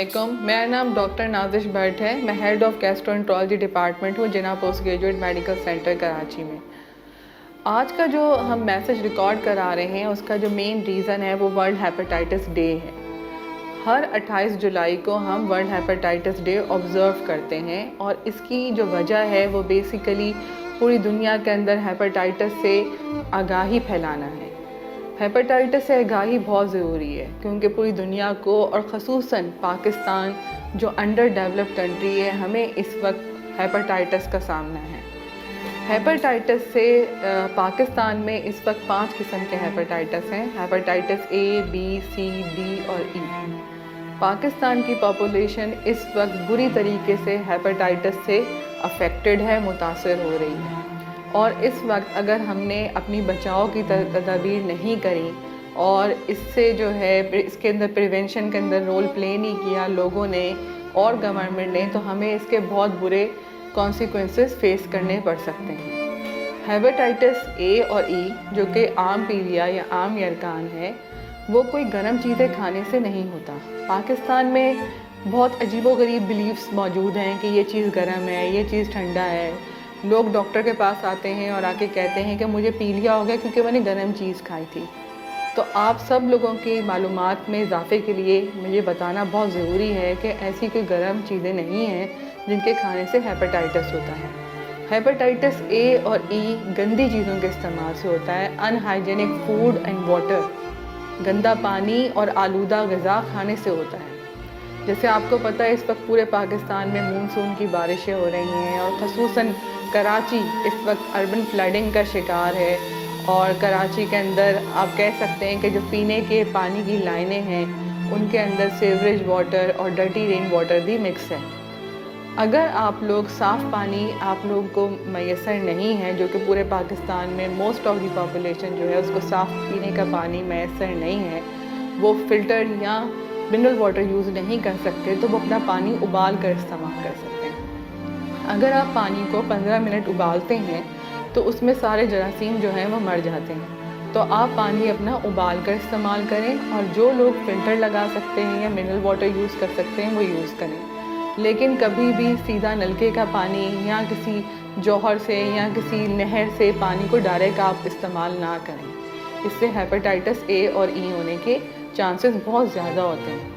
अस्सलामुअलैकुम। मेरा नाम डॉक्टर नाजिश भट्ट है। मैं हेड ऑफ़ गैस्ट्रोएंटरोलॉजी डिपार्टमेंट हूँ Jinnah post graduate medical centre Karachi में। आज का जो हम मैसेज रिकॉर्ड करा रहे हैं उसका जो मेन रीज़न है वो वर्ल्ड हेपेटाइटिस डे है। हर 28 जुलाई को हम वर्ल्ड हेपेटाइटिस डे ऑब्ज़र्व करते हैं और इसकी जो वजह है वो बेसिकली पूरी दुनिया के अंदर हेपेटाइटिस से आगाही फैलाना है। हेपेटाइटिस से आगाही बहुत ज़रूरी है क्योंकि पूरी दुनिया को और ख़ुसूसन पाकिस्तान जो अंडर डेवलप्ड कंट्री है, हमें इस वक्त हेपेटाइटिस का सामना है। हेपेटाइटिस से पाकिस्तान में इस वक्त 5 किस्म के हेपेटाइटिस हैं। Hepatitis A, B, C, D और ई। पाकिस्तान की पॉपुलेशन इस वक्त बुरी तरीके से हेपेटाइटिस से अफेक्टेड है, मुतासर हो रही है। और इस वक्त अगर हमने अपनी बचाव की तदबीर नहीं करी और इससे जो है इसके अंदर प्रिवेंशन के अंदर रोल प्ले नहीं किया लोगों ने और गवर्नमेंट ने, तो हमें इसके बहुत बुरे कॉन्सिक्वेंसेस फेस करने पड़ सकते हैं। हेपेटाइटिस ए और ई जो कि आम पीलिया या आम यरकान है, वो कोई गर्म चीज़ें खाने से नहीं होता। पाकिस्तान में बहुत अजीबोगरीब बिलीव्स मौजूद हैं कि ये चीज़ गर्म है, ये चीज़ ठंडा है। लोग डॉक्टर के पास आते हैं और आके कहते हैं कि मुझे पीलिया हो गया क्योंकि मैंने गर्म चीज़ खाई थी। तो आप सब लोगों की मालूमात में इजाफे के लिए मुझे बताना बहुत ज़रूरी है कि ऐसी कोई गर्म चीज़ें नहीं हैं जिनके खाने से हेपेटाइटिस होता है। हेपेटाइटिस ए और ई गंदी चीज़ों के इस्तेमाल से होता है। अनहाइजेनिक फूड एंड वाटर, गंदा पानी और आलूदा ग़िज़ा खाने से होता है। जैसे आपको पता है इस वक्त पूरे पाकिस्तान में मानसून की बारिशें हो रही हैं और ख़ुसूसन कराची इस वक्त अर्बन फ्लडिंग का शिकार है। और कराची के अंदर आप कह सकते हैं कि जो पीने के पानी की लाइनें हैं उनके अंदर सीवरेज वाटर और डर्टी रेन वाटर भी मिक्स है। अगर आप लोग साफ़ पानी आप लोगों को मैसर नहीं है, जो कि पूरे पाकिस्तान में मोस्ट ऑफ दी पॉपुलेशन जो है उसको साफ़ पीने का पानी मैसर नहीं है, वो फ़िल्टर या मिनरल वाटर यूज़ नहीं कर सकते, तो वो अपना पानी उबाल कर इस्तेमाल कर सकते हैं। अगर आप पानी को 15 मिनट उबालते हैं तो उसमें सारे जरासीम जो हैं वो मर जाते हैं। तो आप पानी अपना उबाल कर इस्तेमाल करें और जो लोग फ़िल्टर लगा सकते हैं या मिनरल वाटर यूज़ कर सकते हैं वो यूज़ करें। लेकिन कभी भी सीधा नलके का पानी या किसी जौहर से या किसी नहर से पानी को डायरेक्ट आप इस्तेमाल ना करें। इससे हेपेटाइटिस ए और ई होने के चांसेस बहुत ज़्यादा होते हैं।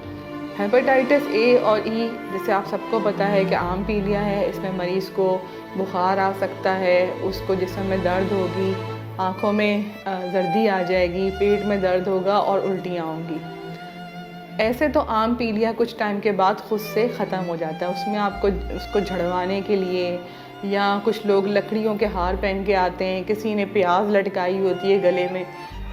हेपेटाइटिस ए और ई जैसे आप सबको पता है कि आम पीलिया है, इसमें मरीज़ को बुखार आ सकता है, उसको जिस्म में दर्द होगी, आँखों में जर्दी आ जाएगी, पेट में दर्द होगा और उल्टियाँ होंगी। ऐसे तो आम पीलिया कुछ टाइम के बाद खुद से ख़त्म हो जाता है। उसमें आपको उसको झड़वाने के लिए या कुछ लोग लकड़ियों के हार पहन के आते हैं, किसी ने प्याज लटकाई होती है गले में,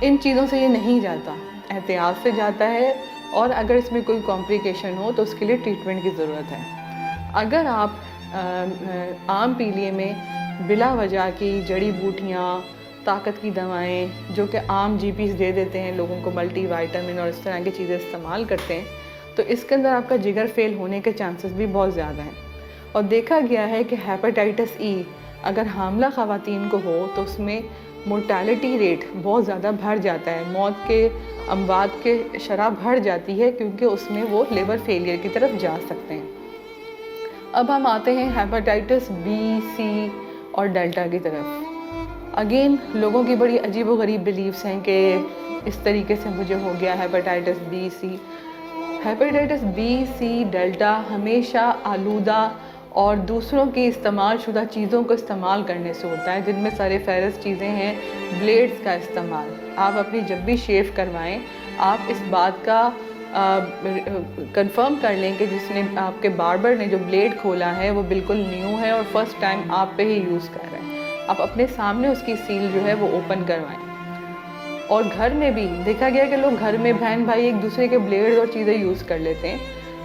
इन चीज़ों से ये नहीं जाता, एहतियात से जाता है। और अगर इसमें कोई कॉम्प्लिकेशन हो तो उसके लिए ट्रीटमेंट की ज़रूरत है। अगर आप आम पीलिए में बिला वजह की जड़ी बूटियाँ, ताकत की दवाएं जो कि आम जीपीज़ दे देते हैं लोगों को, मल्टी वाइटामिन और इस तरह की चीज़ें इस्तेमाल करते हैं, तो इसके अंदर आपका जिगर फेल होने के चांसेस भी बहुत ज़्यादा हैं। और देखा गया है कि हेपेटाइटिस ई अगर हामला ख़वातीन को हो तो उसमें मोर्टेलिटी रेट बहुत ज़्यादा बढ़ जाता है, मौत के अमवात के शरह बढ़ जाती है क्योंकि उसमें वो लिवर फेलियर की तरफ जा सकते हैं। अब हम आते हैं हेपेटाइटिस बी, सी और डेल्टा की तरफ। अगेन लोगों की बड़ी अजीबोगरीब बिलीव्स हैं कि इस तरीके से मुझे हो गया हेपेटाइटिस बी, सी। हेपेटाइटिस बी, सी, डेल्टा हमेशा आलूदा और दूसरों की इस्तेमाल शुदा चीज़ों को इस्तेमाल करने से होता है, जिनमें सारे फेरस चीज़ें हैं। ब्लेड्स का इस्तेमाल आप अपनी जब भी शेव करवाएं, आप इस बात का कंफर्म कर लें कि जिसने आपके बार्बर ने जो ब्लेड खोला है वो बिल्कुल न्यू है और फर्स्ट टाइम आप पे ही यूज़ कर रहे हैं। आप अपने सामने उसकी सील जो है वो ओपन करवाएं। और घर में भी देखा गया कि लोग घर में बहन भाई एक दूसरे के ब्लेड और चीज़ें यूज़ कर लेते हैं,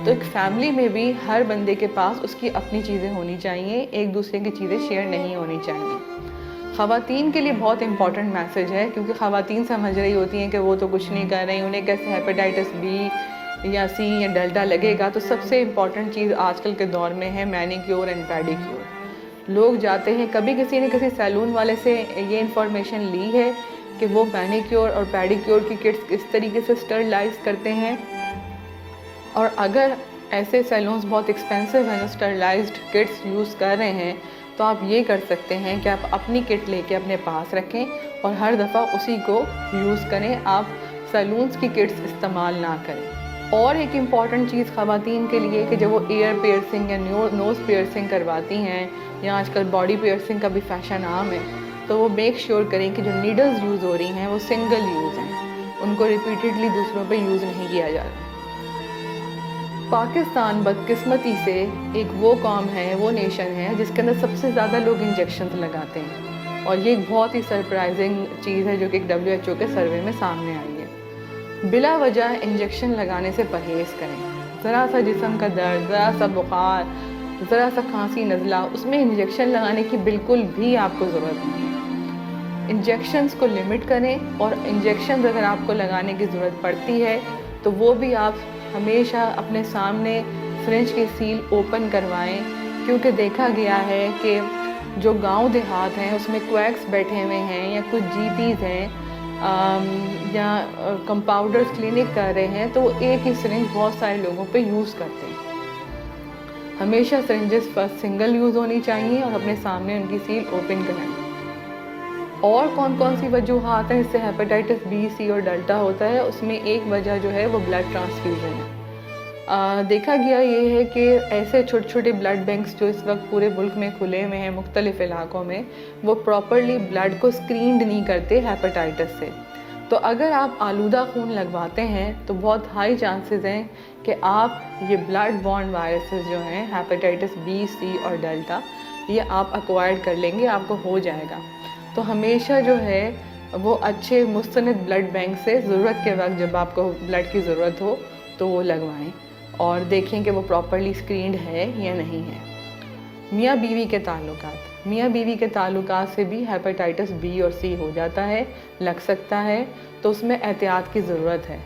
तो एक फैमिली में भी हर बंदे के पास उसकी अपनी चीज़ें होनी चाहिए, एक दूसरे की चीज़ें शेयर नहीं होनी चाहिए। ख़वातीन के लिए बहुत इंपॉर्टेंट मैसेज है क्योंकि ख़वातीन समझ रही होती हैं कि वो तो कुछ नहीं कर रही, उन्हें कैसे हेपेटाइटिस बी या सी या डेल्टा लगेगा। तो सबसे इम्पॉर्टेंट चीज़ आजकल के दौर में है मैनिक्योर एंड पेडिक्योर। लोग जाते हैं, कभी किसी ने किसी सैलून वाले से ये इन्फॉर्मेशन ली है कि वो मैनिक्योर और पेडिक्योर की किट्स किस तरीके से स्टरलाइज करते हैं। और अगर ऐसे सैलून्स बहुत एक्सपेंसिव हैं जो स्टरलाइज्ड किट्स यूज़ कर रहे हैं, तो आप ये कर सकते हैं कि आप अपनी किट लेके अपने पास रखें और हर दफ़ा उसी को यूज़ करें, आप सैलून्स की किट्स इस्तेमाल ना करें। और एक इम्पॉर्टेंट चीज़ ख़वातीन के लिए कि जब वो ईयर पियर्सिंग या नोज़ पियर्सिंग करवाती हैं, या आजकल बॉडी पियर्सिंग का भी फ़ैशन आम है, तो वो मेक श्योर करें कि जो नीडल्स यूज़ हो रही हैं वो सिंगल यूज़ हैं, उनको रिपीटेडली दूसरों पे यूज़ नहीं किया जा रहा। पाकिस्तान बदकिस्मती से एक वो कौम है, वो नेशन है जिसके अंदर सबसे ज़्यादा लोग इंजेक्शन लगाते हैं, और ये एक बहुत ही सरप्राइजिंग चीज़ है जो कि WHO के सर्वे में सामने आई है। बिला वजह इंजेक्शन लगाने से परहेज़ करें। ज़रा सा जिस्म का दर्द, ज़रा सा बुखार, ज़रा सा खांसी नज़ला, उसमें इंजेक्शन लगाने की बिल्कुल भी आपको ज़रूरत नहीं है। इंजेक्शन्स को लिमिट करें, और इंजेक्शन अगर आपको लगाने की ज़रूरत पड़ती है तो वो भी आप हमेशा अपने सामने सिरिंज की सील ओपन करवाएं, क्योंकि देखा गया है कि जो गांव देहात हैं उसमें क्वैक्स बैठे हुए हैं, या कुछ GPs हैं, या कंपाउंडर्स क्लिनिक कर रहे हैं, तो वो एक ही सिरिंज बहुत सारे लोगों पे यूज़ करते हैं। हमेशा सिरिंजेस फर्स्ट सिंगल यूज़ होनी चाहिए और अपने सामने उनकी सील ओपन कराएं। और कौन कौन सी वजूहात हैं इससे हेपेटाइटिस B, C और डेल्टा होता है, उसमें एक वजह जो है वो ब्लड ट्रांसफ्यूजन है। देखा गया ये है कि ऐसे छोटे छोटे ब्लड बैंक्स जो इस वक्त पूरे मुल्क में खुले हुए हैं मुख्तलिफ इलाकों में, वो प्रॉपरली ब्लड को स्क्रीन्ड नहीं करते हेपेटाइटिस से। तो अगर आप आलूदा खून लगवाते हैं तो बहुत हाई चांसेस हैं कि आप ये ब्लड बॉर्न वायरसेस जो हैं हेपेटाइटिस B, C और डेल्टा, ये आप एक्वायर्ड कर लेंगे, आपको हो जाएगा। तो हमेशा जो है वो अच्छे मुस्तनद ब्लड बैंक से ज़रूरत के वक्त जब आपको ब्लड की ज़रूरत हो तो वो लगवाएं, और देखें कि वो प्रॉपरली स्क्रीन्ड है या नहीं है। मियाँ बीवी के ताल्लुकात, मियाँ बीवी के ताल्लुकात से भी हेपेटाइटिस B और C हो जाता है, लग सकता है, तो उसमें एहतियात की ज़रूरत है।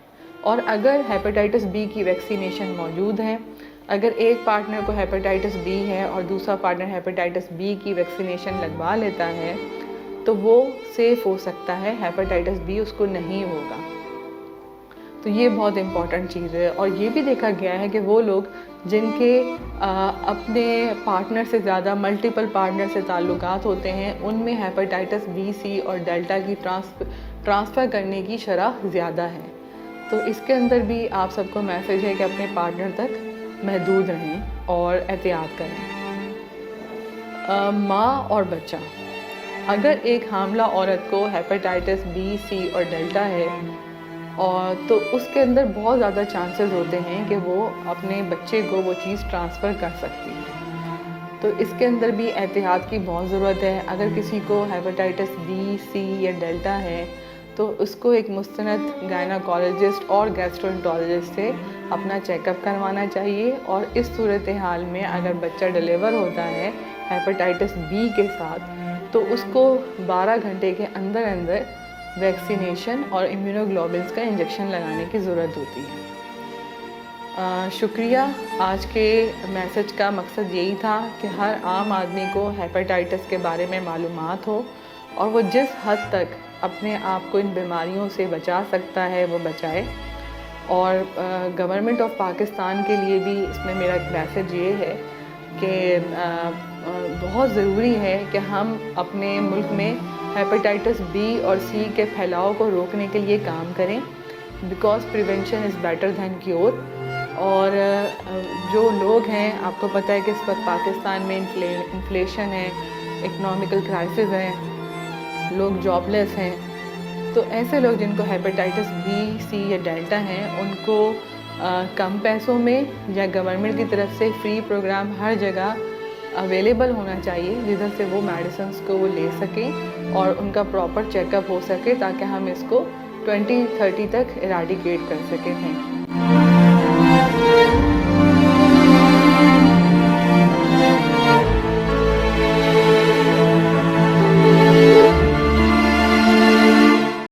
और अगर हेपेटाइटिस B की वैक्सीनेशन मौजूद है, अगर एक पार्टनर को हेपेटाइटिस B है और दूसरा पार्टनर हेपेटाइटिस B की वैक्सीनेशन लगवा लेता है, तो वो सेफ़ हो सकता है, हेपेटाइटिस B उसको नहीं होगा। तो ये बहुत इम्पॉर्टेंट चीज़ है। और ये भी देखा गया है कि वो लोग जिनके अपने पार्टनर से ज़्यादा मल्टीपल पार्टनर से ताल्लुकात होते हैं, उनमें हेपेटाइटिस B, C और डेल्टा की ट्रांसफ़र करने की शरह ज़्यादा है। तो इसके अंदर भी आप सबको मैसेज है कि अपने पार्टनर तक महदूद रहें और एहतियात करें। माँ और बच्चा, अगर एक हामला औरत को हेपेटाइटिस B, C और डेल्टा है, और तो उसके अंदर बहुत ज़्यादा चांसेस होते हैं कि वो अपने बच्चे को वो चीज़ ट्रांसफ़र कर सकती है। तो इसके अंदर भी एहतियात की बहुत ज़रूरत है। अगर किसी को हेपेटाइटिस B, C या डेल्टा है, तो उसको एक मुस्तनद गायनाकोलॉजिस्ट और गैस्ट्रोएंटरोलॉजिस्ट से अपना चेकअप करवाना चाहिए। और इस सूरत हाल में अगर बच्चा डिलीवर होता है हेपेटाइटिस B के साथ, तो उसको 12 घंटे के अंदर अंदर वैक्सीनेशन और इम्यूनोग्लोबुलिन्स का इंजेक्शन लगाने की ज़रूरत होती है। शुक्रिया। आज के मैसेज का मकसद यही था कि हर आम आदमी को हेपेटाइटिस के बारे में मालूमात हो, और वो जिस हद तक अपने आप को इन बीमारियों से बचा सकता है वो बचाए। और गवर्नमेंट ऑफ पाकिस्तान के लिए भी इसमें मेरा मैसेज ये है कि बहुत ज़रूरी है कि हम अपने मुल्क में हेपेटाइटिस B और C के फैलाव को रोकने के लिए काम करें, because prevention is better than cure. और जो लोग हैं, आपको पता है कि इस वक्त पाकिस्तान में इन्फ्लेशन है, इकनॉमिकल क्राइसिस है, लोग जॉबलेस हैं। तो ऐसे लोग जिनको हेपेटाइटिस B, C या डेल्टा हैं, उनको कम पैसों में या गवर्नमेंट की तरफ से फ्री प्रोग्राम हर जगह अवेलेबल होना चाहिए, जिधर से वो मेडिसिन्स को वो ले सकें और उनका प्रॉपर चेकअप हो सके, ताकि हम इसको 2030 तक इराडिकेट कर सकें। Thank you.